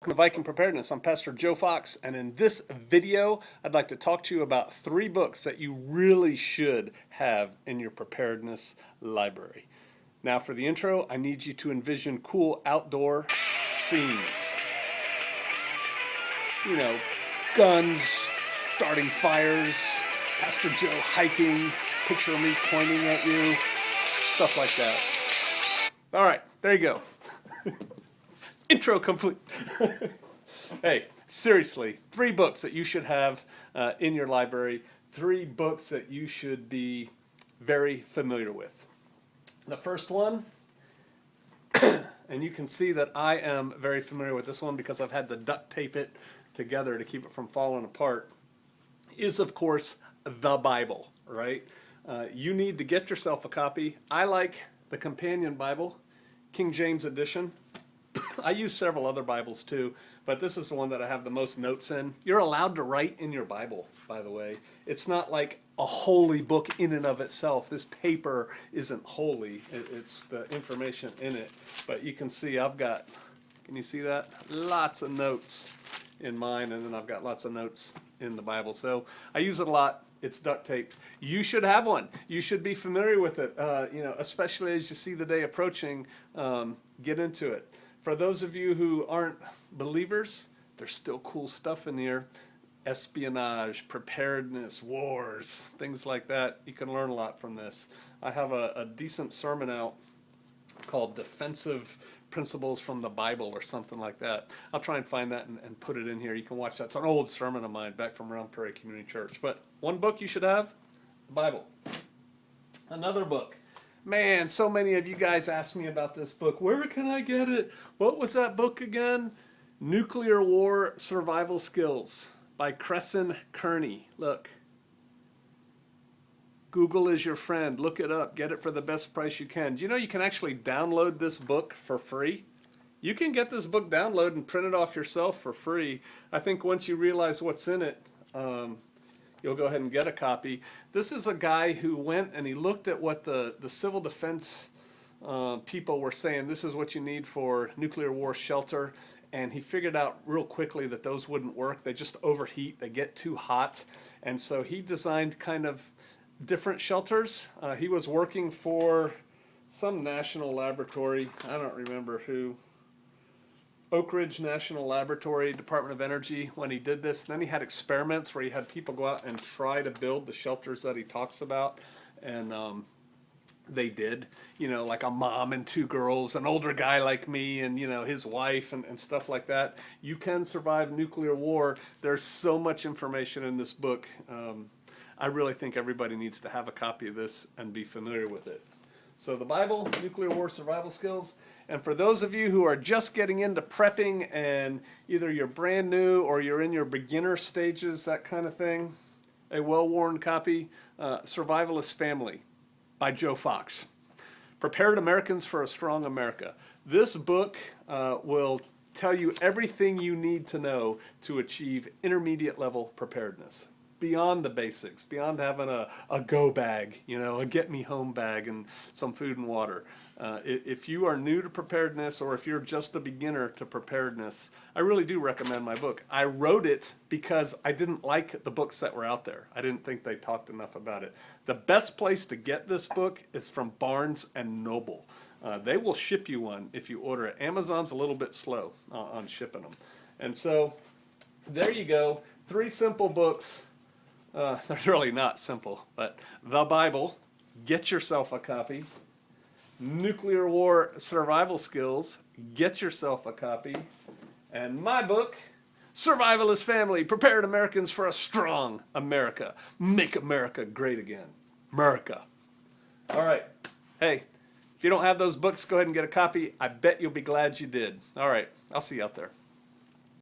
Welcome to Viking Preparedness. I'm Pastor Joe Fox, and in this video, I'd like to talk to you about 3 books that you really should have in your preparedness library. Now, for the intro, I need you to envision cool outdoor scenes. You know, guns, starting fires, Pastor Joe hiking, picture me pointing at you, stuff like that. All right, there you go. Intro complete. Hey, seriously, 3 books that you should have in your library, 3 books that you should be very familiar with. The first one, and you can see that I am very familiar with this one because I've had to duct tape it together to keep it from falling apart, is of course the Bible, right? You need to get yourself a copy. I like the Companion Bible, King James Edition. I use several other Bibles too, but this is the one that I have the most notes in. You're allowed to write in your Bible, by the way. It's not like a holy book in and of itself. This paper isn't holy. It's the information in it. But you can see I've got, can you see that? Lots of notes in mine, and then I've got lots of notes in the Bible. So I use it a lot. It's duct taped. You should have one. You should be familiar with it, especially as you see the day approaching. Get into it. For those of you who aren't believers, there's still cool stuff in here. Espionage, preparedness, wars, things like that. You can learn a lot from this. I have a decent sermon out called Defensive Principles from the Bible or something like that. I'll try and find that and put it in here. You can watch that. It's an old sermon of mine back from Round Prairie Community Church. But one book you should have, the Bible. Another book. Man, so many of you guys asked me about this book. Where can I get it? What was that book again? Nuclear War Survival Skills by Cresson Kearney. Look. Google is your friend. Look it up. Get it for the best price you can. Do you know you can actually download this book for free? You can get this book downloaded and print it off yourself for free. I think once you realize what's in it, you'll go ahead and get a copy. This is a guy who went and he looked at what the civil defense people were saying. This is what you need for nuclear war shelter. And he figured out real quickly that those wouldn't work. They just overheat. They get too hot. And so he designed kind of different shelters. He was working for some national laboratory. I don't remember who. Oak Ridge National Laboratory, Department of Energy, when he did this. And then he had experiments where he had people go out and try to build the shelters that he talks about. And they did, like a mom and 2 girls, an older guy like me and, his wife and stuff like that. You can survive nuclear war. There's so much information in this book. I really think everybody needs to have a copy of this and be familiar with it. So the Bible, Nuclear War Survival Skills. And for those of you who are just getting into prepping and either you're brand new or you're in your beginner stages, that kind of thing, a well-worn copy, Survivalist Family by Joe Fox. Prepared Americans for a Strong America. This book will tell you everything you need to know to achieve intermediate level preparedness. Beyond the basics, beyond having a go bag, a get me home bag and some food and water. If you are new to preparedness or if you're just a beginner to preparedness, I really do recommend my book. I wrote it because I didn't like the books that were out there. I didn't think they talked enough about it. The best place to get this book is from Barnes and Noble. They will ship you one if you order it. Amazon's a little bit slow on shipping them. And so there you go. 3 simple books. They're really not simple, but the Bible, get yourself a copy. Nuclear War Survival Skills, get yourself a copy. And my book, Survivalist Family, Prepared Americans for a Strong America. Make America Great Again. America. All right. Hey, if you don't have those books, go ahead and get a copy. I bet you'll be glad you did. All right. I'll see you out there.